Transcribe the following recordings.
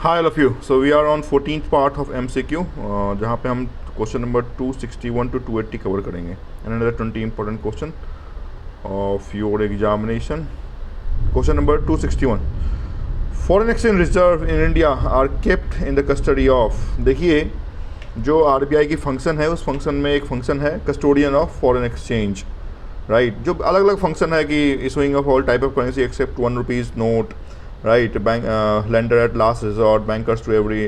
Hi all of you. So we are on 14th part of MCQ जहाँ पे हम question number 261 to 280 cover करेंगे and another 20 important question of your examination. Question number 261. Foreign exchange reserve in India are kept in the custody of. देखिए जो RBI की function है उस function में एक फंक्शन है custodian of foreign exchange, right, जो अलग अलग फंक्शन है कि issuing of all type of currency except ₹1 note, right, bank lender at last resort, bankers to every,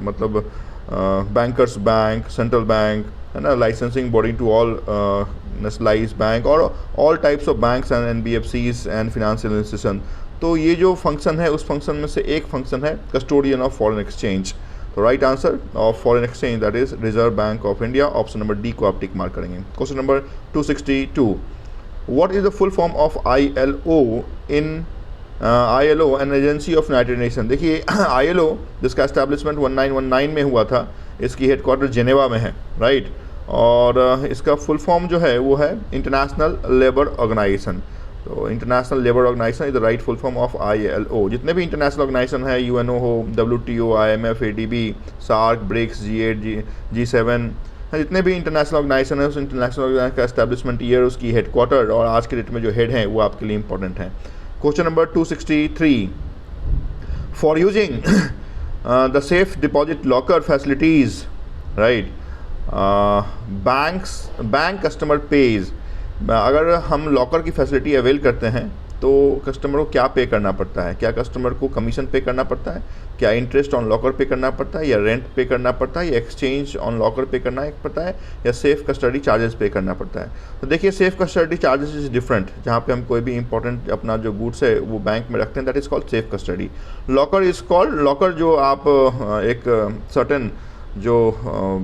मतलब बैंकर्स बैंक, सेंट्रल बैंक है ना, licensing body to all nationalise bank और all types of banks and NBFCs and financial institution. तो ये जो function है उस function में से एक फंक्शन है कस्टोडियन ऑफ फॉरेन एक्सचेंज. तो right answer of foreign exchange that is reserve bank of India. Option number D को आप टिक मार्क करेंगे. Question number 262. What is the full form of ILO in ILO an agency of United nation. देखिए ILO जिसका establishment 1919 में हुआ था, इसकी headquarter Geneva में है, राइट, और इसका फुल फॉर्म जो है वो है इंटरनेशनल लेबर ऑर्गेनाइजेशन. तो International Labour Organisation is the right full form of ILO. जितने भी इंटरनेशनल ऑर्गेनाइजेशन है, UNO हो, WTO, IMF, ADB, SAARC, BRICS, G8, G7, जितने भी इंटरनेशनल ऑर्गेनाइजेशन है उस इंटरनेशनल ऑर्गेनाइजेशन का एस्टैब्लिशमेंट ईयर, उसकी हेडक्वार्टर और आज के डेट में जो हेड हैं वो आपके लिए इंपॉर्टेंट हैं. Question number 263. For using the safe deposit locker facilities, right, bank customer pays. अगर हम लॉकर की फैसिलिटी अवेल करते हैं तो कस्टमर को क्या पे करना पड़ता है? क्या कस्टमर को कमीशन पे करना पड़ता है, क्या इंटरेस्ट ऑन लॉकर पे करना पड़ता है, या रेंट पे करना पड़ता है, या एक्सचेंज ऑन लॉकर पे करना पड़ता है, या सेफ कस्टडी चार्जेस पे करना पड़ता है? तो देखिए Surf custody charges is different. जहाँ पे हम कोई भी इंपॉर्टेंट अपना जो गुड्स है वो बैंक में रखते हैं, that is called safe custody. Locker is called locker जो आप एक सर्टेन जो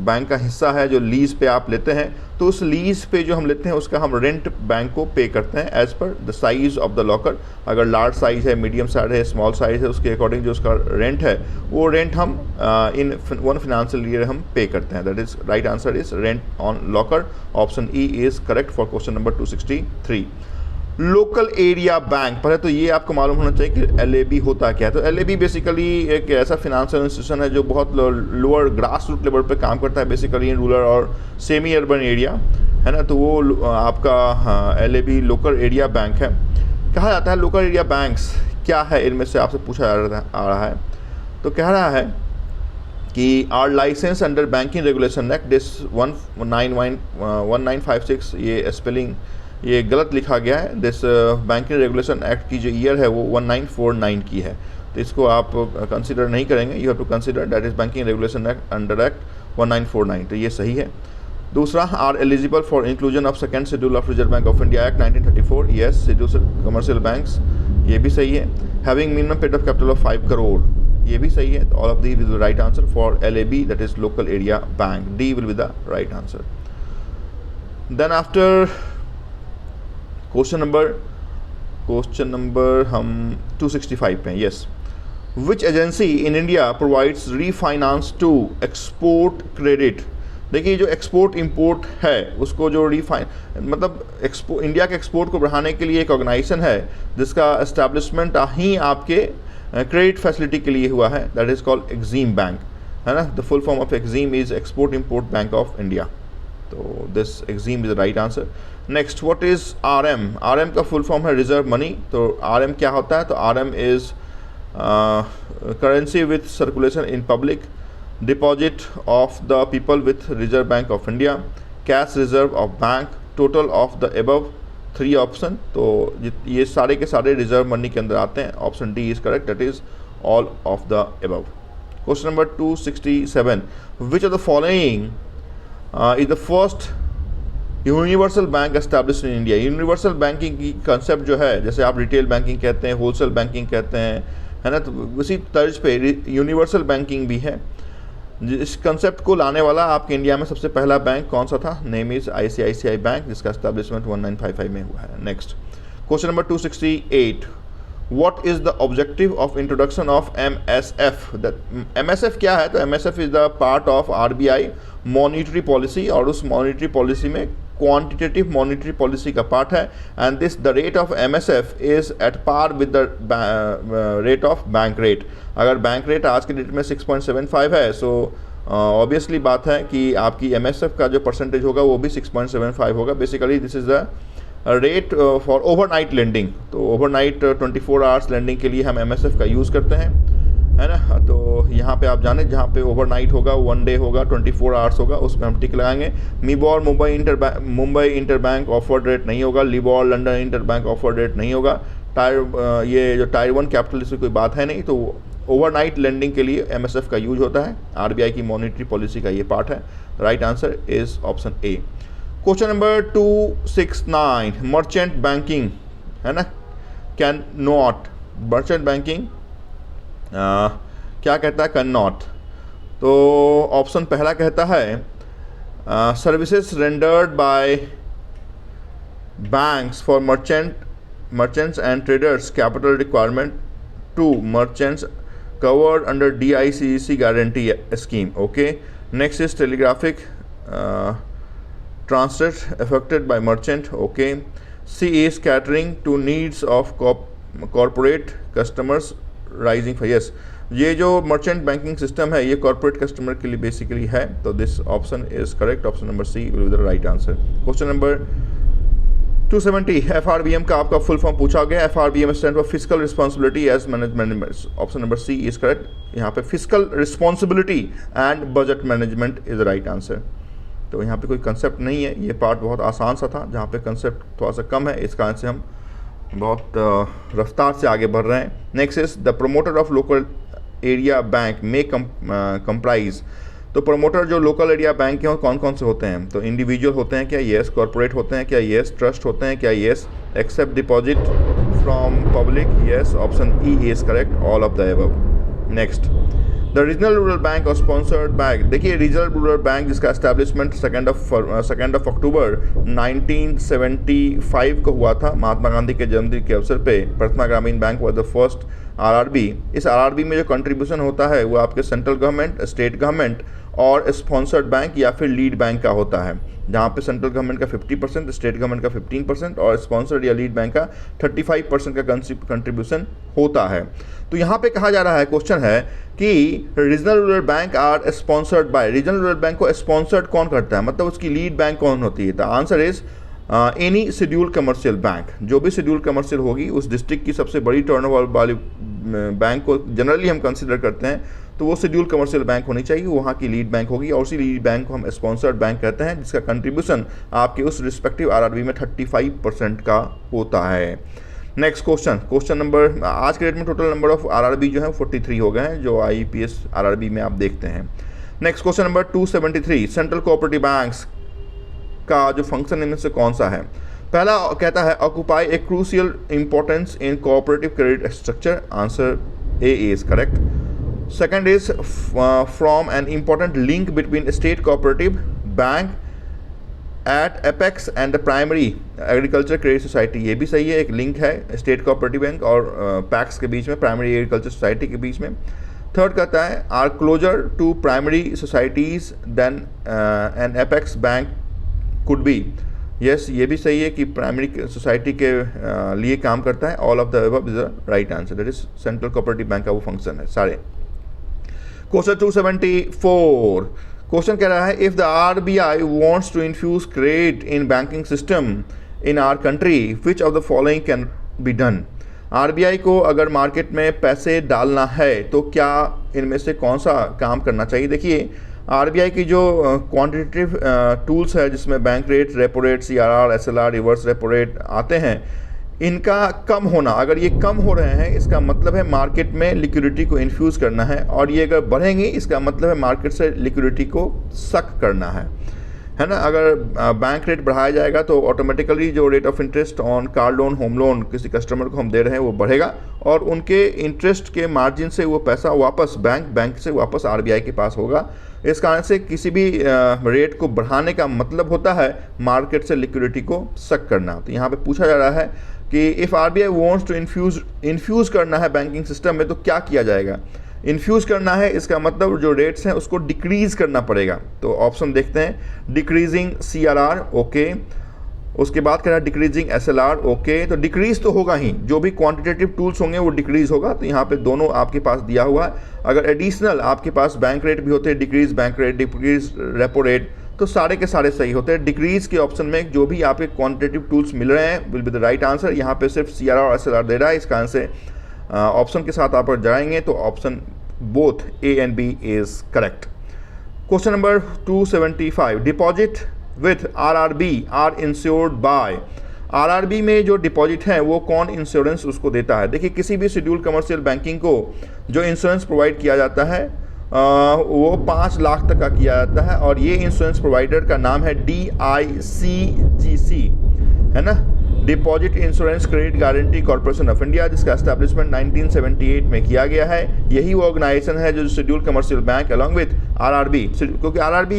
बैंक का हिस्सा है जो लीज़ पे आप लेते हैं, तो उस लीज़ पे जो हम लेते हैं उसका हम रेंट बैंक को पे करते हैं as per the size of the locker. अगर लार्ज साइज़ है, मीडियम साइज़ है, स्मॉल साइज़ है, उसके अकॉर्डिंग जो उसका रेंट है वो रेंट हम इन वन फाइनेंशियल ईयर हम पे करते हैं. That is right answer is rent on locker. Option E is correct for question number 263. Local area bank, पहले तो ये आपको मालूम होना चाहिए कि LAB होता क्या है. तो LAB बेसिकली एक ऐसा फिनेंशियल इंस्टीट्यूशन है जो बहुत लोअर ग्रास रूट लेवल पे काम करता है, बेसिकली इन रूरल और सेमी अर्बन एरिया, है ना. तो वो आपका LAB लोकल एरिया बैंक है. कहा जाता है लोकल एरिया बैंक्स क्या है, इनमें से आपसे पूछा आ रहा है. तो कह रहा है कि are licence under Banking Regulation Act this 1956, ये स्पेलिंग ये गलत लिखा गया है. दिस बैंकिंग रेगुलेशन एक्ट की जो ईयर है वो 1949 की है, तो इसको आप कंसिडर नहीं करेंगे. You have to consider that is Banking Regulation Act under act 1949. तो ये सही है. दूसरा, are eligible for inclusion of second schedule of Reserve bank of India Act 1934. Yes, schedule commercial banks, ये भी सही है. Having minimum paid off capital of 5 crore, ये भी सही है. All of these is the right answer for LAB, that is local area bank. D will be the right answer. Then after question number हम 265 पे हैं. Yes, which agency in India provides refinance to export credit. देखिए जो export import है उसको जो मतलब India के एक्सपोर्ट को बढ़ाने के लिए एक ऑर्गेनाइजेशन है जिसका एस्टैब्लिशमेंट ही आपके क्रेडिट फैसिलिटी के लिए हुआ है, that is called EXIM bank, है ना. The full form of EXIM is export import bank of India. तो this EXIM is the right answer. Next, what is RM. RM का फुल फॉर्म है reserve money. तो RM क्या होता है? तो RM is currency with circulation in public, deposit of the people with reserve bank of India, cash reserve of bank, total of the above 3 option. तो ये सारे के सारे रिजर्व मनी के अंदर आते हैं. Option D is correct, that is all of the above. Question number 267. Which of the following is the first universal bank established in India. Universal banking की कंसेप्ट जो है, जैसे आप रिटेल बैंकिंग कहते हैं, होलसेल बैंकिंग कहते हैं, है ना, तो उसी तर्ज पे यूनिवर्सल बैंकिंग भी है. इस कंसेप्ट को लाने वाला आपके इंडिया में सबसे पहला बैंक कौन सा था? नेम इज ICICI बैंक, जिसका एस्टैब्लिशमेंट 1955 में हुआ है. Next, question number 268. What is the objective of introduction of MSF? MSF क्या है? तो MSF is the part of RBI monetary policy, और उस मॉनिटरी पॉलिसी में क्वांटिटेटिव मॉनिटरी पॉलिसी का पार्ट है and this the rate of MSF is at par with the rate of bank rate. अगर bank rate आज के date में 6.75 है, सो ऑब्वियसली बात है कि आपकी MSF का जो परसेंटेज होगा वो भी 6.75 होगा। Basically this is the rate for overnight lending. तो ओवरनाइट 24 आवर्स लेंडिंग के लिए हम MSF का यूज़ करते हैं, है ना। तो यहाँ पे आप जाने जहाँ पे ओवरनाइट होगा, 1 डे होगा, 24 आवर्स होगा, उसमें हम टिक लगाएंगे। मिबॉर मुंबई इंटरबैंक ऑफर्ड रेट नहीं होगा, लिबॉर लंदन इंटरबैंक ऑफर्ड रेट नहीं होगा। ये जो टायर 1 कैपिटल इसमें कोई बात है नहीं। तो ओवरनाइट लेंडिंग के लिए MSF का यूज होता है। RBI की मॉनिटरी पॉलिसी का ये पार्ट है। Right answer is option A. Question number 269, merchant banking, है ना, कैन नॉट, मर्चेंट बैंकिंग क्या कहता है, कैन नॉट। तो ऑप्शन पहला कहता है services rendered by banks for merchants and traders capital requirement to merchants covered under DICC guarantee scheme. Okay, next is telegraphic transit affected by merchant. Okay, C is catering to needs of corporate customers rising for yes, ये जो merchant banking system है ये corporate customer के लिए basically है। तो this option is correct, option number C will be the right answer. Question number 270, FRBM का आपका फुल फॉर्म पूछा गया। FRBM stand for physical responsibility as management. Option number C is correct. यहाँ पे physical responsibility and budget management is the right answer. तो यहाँ पे कोई कंसेप्ट नहीं है, ये पार्ट बहुत आसान सा था। जहाँ पे कंसेप्ट थोड़ा सा कम है, इस कारण से हम बहुत रफ्तार से आगे बढ़ रहे हैं। Next is the promoter of local area bank में कंप्राइज। तो प्रमोटर जो लोकल एरिया बैंक के हैं कौन कौन से होते हैं? तो इंडिविजुअल होते हैं क्या? येस। कॉर्पोरेट होते हैं क्या? येस। ट्रस्ट होते हैं क्या? Yes. Accept deposit from public? Yes. Option E is correct, all of the above. Next, the regional rural bank और स्पॉन्सर्ड बैंक। देखिए रीजनल रूरल बैंक जिसका एस्टैब्लिशमेंट 2 अक्टूबर 1975 को हुआ था महात्मा गांधी के जन्मदिन के अवसर पे। प्रथमा ग्रामीण bank was the first RRB। इस RRB में जो कंट्रीब्यूशन होता है वो आपके सेंट्रल गवर्नमेंट, स्टेट गवर्नमेंट और स्पॉन्सर्ड बैंक या फिर लीड बैंक का होता है, जहाँ पे सेंट्रल गवर्नमेंट का 50%, स्टेट गवर्नमेंट का 15% और स्पॉन्सर्ड या लीड बैंक का 35% का कंट्रीब्यूशन होता है। तो यहाँ पे कहा जा रहा है, क्वेश्चन है कि regional rural bank are sponsored by. Regional rural bank को स्पॉन्सर्ड कौन करता है, मतलब उसकी लीड बैंक कौन होती है? The answer is any schedule commercial bank. जो भी शेड्यूल कमर्शियल होगी उस डिस्ट्रिक्ट की सबसे बड़ी टर्नओवर वाली बैंक को जनरली हम कंसिडर करते हैं, तो वो शेड्यूल कमर्शियल बैंक होनी चाहिए, वहाँ की लीड बैंक होगी और उसी लीड बैंक को हम स्पॉन्सर्ड बैंक कहते हैं, जिसका कंट्रीब्यूशन आपके उस रिस्पेक्टिव RRB में 35% का होता है। नेक्स्ट क्वेश्चन नंबर, आज के डेट में टोटल नंबर ऑफ RRB जो है 43 हो गए हैं, जो IPS RRB में आप देखते हैं। Next question number 273, central cooperative banks का जो फंक्शन इनमें से कौन सा है? पहला कहता है occupy a crucial importance in cooperative credit structure. Answer A is correct. Second is from an important link between state cooperative bank at apex and the primary agriculture credit society. ये भी सही है, एक लिंक है state cooperative bank और PACS के बीच में, primary agriculture society के बीच में। थर्ड कहता है are closer to primary societies then an apex bank could be. Yes, ये भी सही है कि प्राइमरी सोसाइटी के लिए काम करता है। All of the above is the right answer, that is central cooperative bank का वो फंक्शन है सारे। क्वेश्चन 274, क्वेश्चन कह रहा है if the RBI wants to infuse credit in banking system in our country which of the following can be done. RBI को अगर market में पैसे डालना है तो क्या इनमें से कौन सा काम करना चाहिए? देखिए RBI की जो क्वांटिटेटिव टूल्स है जिसमें bank rate, repo rate, CRR, SLR, reverse repo rate आते हैं, इनका कम होना, अगर ये कम हो रहे हैं इसका मतलब है मार्केट में लिक्विडिटी को इन्फ्यूज़ करना है, और ये अगर बढ़ेंगे इसका मतलब है मार्केट से लिक्विडिटी को सक करना है ना। अगर बैंक रेट बढ़ाया जाएगा तो ऑटोमेटिकली जो rate of interest on car loan, home loan किसी कस्टमर को हम दे रहे हैं वो बढ़ेगा और उनके इंटरेस्ट के मार्जिन से वो पैसा वापस बैंक से वापस RBI के पास होगा। इस कारण से किसी भी रेट को बढ़ाने का मतलब होता है मार्केट से लिक्विडिटी को सक करना। तो यहाँ पे पूछा जा रहा है कि if RBI wants to infuse करना है बैंकिंग सिस्टम में तो क्या किया जाएगा? इन्फ्यूज़ करना है, इसका मतलब जो रेट्स हैं उसको डिक्रीज़ करना पड़ेगा। तो ऑप्शन देखते हैं, डिक्रीजिंग CRR, ओके। उसके बाद कह रहा है डिक्रीजिंग SLR, ओके। तो डिक्रीज तो होगा ही, जो भी क्वांटिटेटिव टूल्स होंगे वो डिक्रीज होगा। तो यहाँ पे दोनों आपके पास दिया हुआ है। अगर एडिशनल आपके पास बैंक रेट भी होते हैं, decrease bank rate, decrease repo rate, तो सारे के सारे सही होते हैं। डिक्रीज के ऑप्शन में जो भी आपके क्वांटिटेटिव टूल्स मिल रहे हैं will be the right answer. यहाँ पे सिर्फ CRR और SLR दे रहा है, इसका आंसर ऑप्शन के साथ आप अगर जाएंगे तो option both A and B is correct. Question number 275, deposit with RRB are insured by. RRB में जो डिपॉजिट है वो कौन इंश्योरेंस उसको देता है? देखिए, किसी भी शेड्यूल कमर्शियल बैंकिंग को जो इंश्योरेंस प्रोवाइड किया जाता है वो 5 लाख तक का किया जाता है, और ये इंश्योरेंस प्रोवाइडर का नाम है DICGC, है ना, deposit Insurance Credit Guarantee Corporation of India, जिसका एस्टैब्लिशमेंट 1978 में किया गया है। यही वो ऑर्गेनाइजेशन है जो schedule commercial bank along with RRB, क्योंकि RRB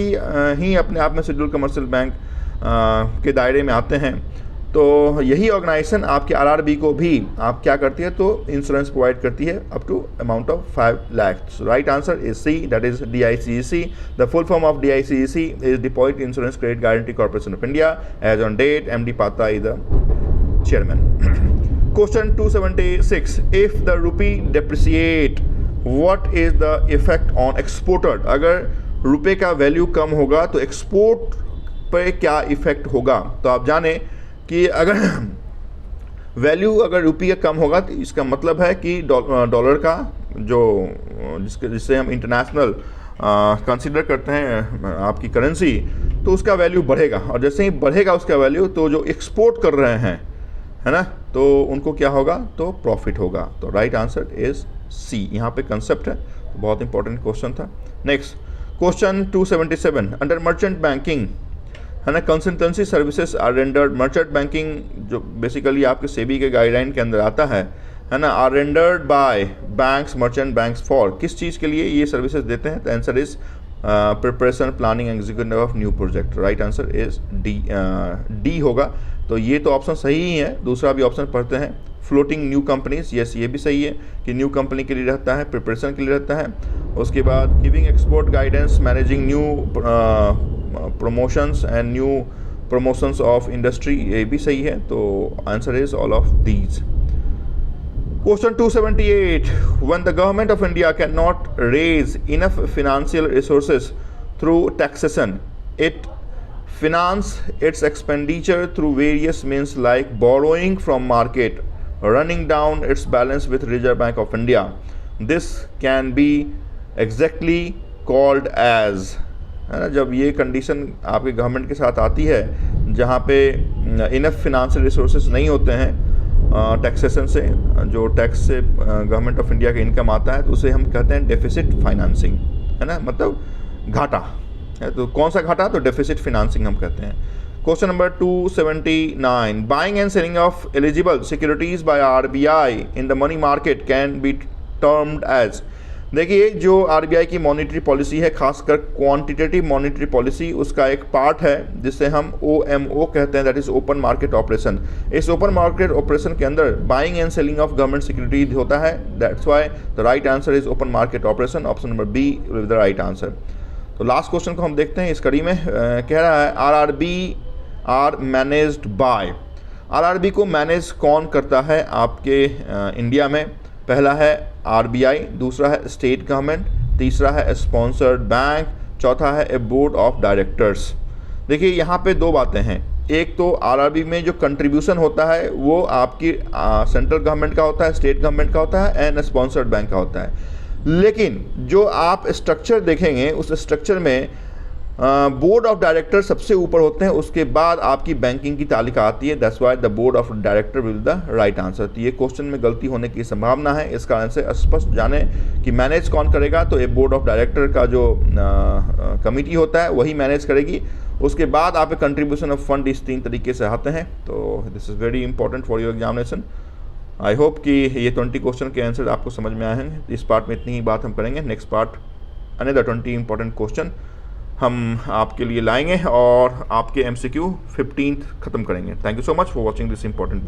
ही अपने आप में शेड्यूल कमर्शियल बैंक के दायरे में आते हैं, तो यही ऑर्गेनाइजेशन आपके RRB को भी आप क्या करती है, तो इंश्योरेंस प्रोवाइड करती है up to amount of 5 lakh. Right answer is C, that is DICGC। The full form of DICGC is Deposit Insurance Credit Guarantee Corporation of India. As on date MD Patra इज द chairman. Question 276, if the rupee depreciate, what is the effect on exporter? अगर रुपए का value कम होगा तो export पे क्या effect होगा? तो आप जाने कि अगर वैल्यू अगर रुपये कम होगा तो इसका मतलब है कि डॉलर का जो जिससे हम इंटरनेशनल कंसीडर करते हैं आपकी करेंसी, तो उसका वैल्यू बढ़ेगा, और जैसे ही बढ़ेगा उसका वैल्यू तो जो एक्सपोर्ट कर रहे हैं, है ना, तो उनको क्या होगा, तो प्रॉफिट होगा। तो राइट आंसर इज C। यहाँ पे कंसेप्ट है, तो बहुत इंपॉर्टेंट क्वेश्चन था। Next question 277, under merchant banking, है ना, consultancy services are rendered. Merchant banking जो बेसिकली आपके सेबी के गाइडलाइन के अंदर आता है ना, are rendered by banks, merchant banks for, किस चीज़ के लिए ये सर्विसेज देते हैं? तो answer is preparation, planning, execution of new project. Right answer is D होगा। तो ये तो ऑप्शन सही ही है। दूसरा भी ऑप्शन पढ़ते हैं, फ्लोटिंग न्यू कंपनीज, यस ये भी सही है कि न्यू कंपनी के लिए रहता है, प्रिपरेशन के लिए रहता है। उसके बाद giving export guidance, managing new promotions and new promotions of industry, ये भी सही है। तो answer is all of these. Question 278, when the government of India cannot raise enough financial resources through taxation, it finance its expenditure through various means like borrowing from market, running down its balance with Reserve Bank of India. This can be exactly called as, है ना, जब ये condition आपके government के साथ आती है जहाँ पे इनफ फिनेंशियल रिसोर्सेज नहीं होते हैं टैक्सेशन से, जो टैक्स से गवर्नमेंट ऑफ इंडिया का इनकम आता है, तो उसे हम कहते हैं डेफिसिट फाइनेंसिंग, है ना, मतलब घाटा है। तो कौन सा घाटा? तो डेफिसिट फाइनेंसिंग हम कहते हैं। Question number 279, buying and selling of eligible securities by RBI in the money market can be termed as. देखिए, जो RBI की मॉनेटरी पॉलिसी है, खासकर क्वांटिटेटिव मॉनेटरी पॉलिसी, उसका एक पार्ट है जिसे हम OMO कहते हैं, that is open market operation. इस ओपन मार्केट ऑपरेशन के अंदर buying and selling of government securities होता है, that's why the right answer is open market operation. Option number B with the right answer. तो last question को हम देखते हैं इस कड़ी में। कह रहा है RRB are managed by. RRB को मैनेज कौन करता है आपके इंडिया में? पहला है RBI, दूसरा है स्टेट गवर्नमेंट, तीसरा है स्पॉन्सर्ड बैंक, चौथा है ए बोर्ड ऑफ डायरेक्टर्स। देखिए, यहाँ पे दो बातें हैं। एक तो RRB में जो कंट्रीब्यूशन होता है वो आपकी सेंट्रल गवर्नमेंट का होता है, स्टेट गवर्नमेंट का होता है एंड स्पॉन्सर्ड बैंक का होता है। लेकिन जो आप स्ट्रक्चर देखेंगे उस स्ट्रक्चर में बोर्ड ऑफ डायरेक्टर सबसे ऊपर होते हैं, उसके बाद आपकी बैंकिंग की तालिका आती है, that's why the board of director will the right answer. तो ये क्वेश्चन में गलती होने की संभावना है, इस कारण से स्पष्ट जाने कि मैनेज कौन करेगा, तो ये बोर्ड ऑफ डायरेक्टर का जो कमिटी होता है वही मैनेज करेगी। उसके बाद आप कंट्रीब्यूशन ऑफ फंड इस 3 तरीके से आते हैं। तो this is very important for your examination. I hope कि ये 20 क्वेश्चन के आंसर आपको समझ में आए हैं। इस पार्ट में इतनी ही बात हम करेंगे। Next part another 20 important question हम आपके लिए लाएंगे और आपके MCQ 15th ख़त्म करेंगे। Thank you so much for watching this important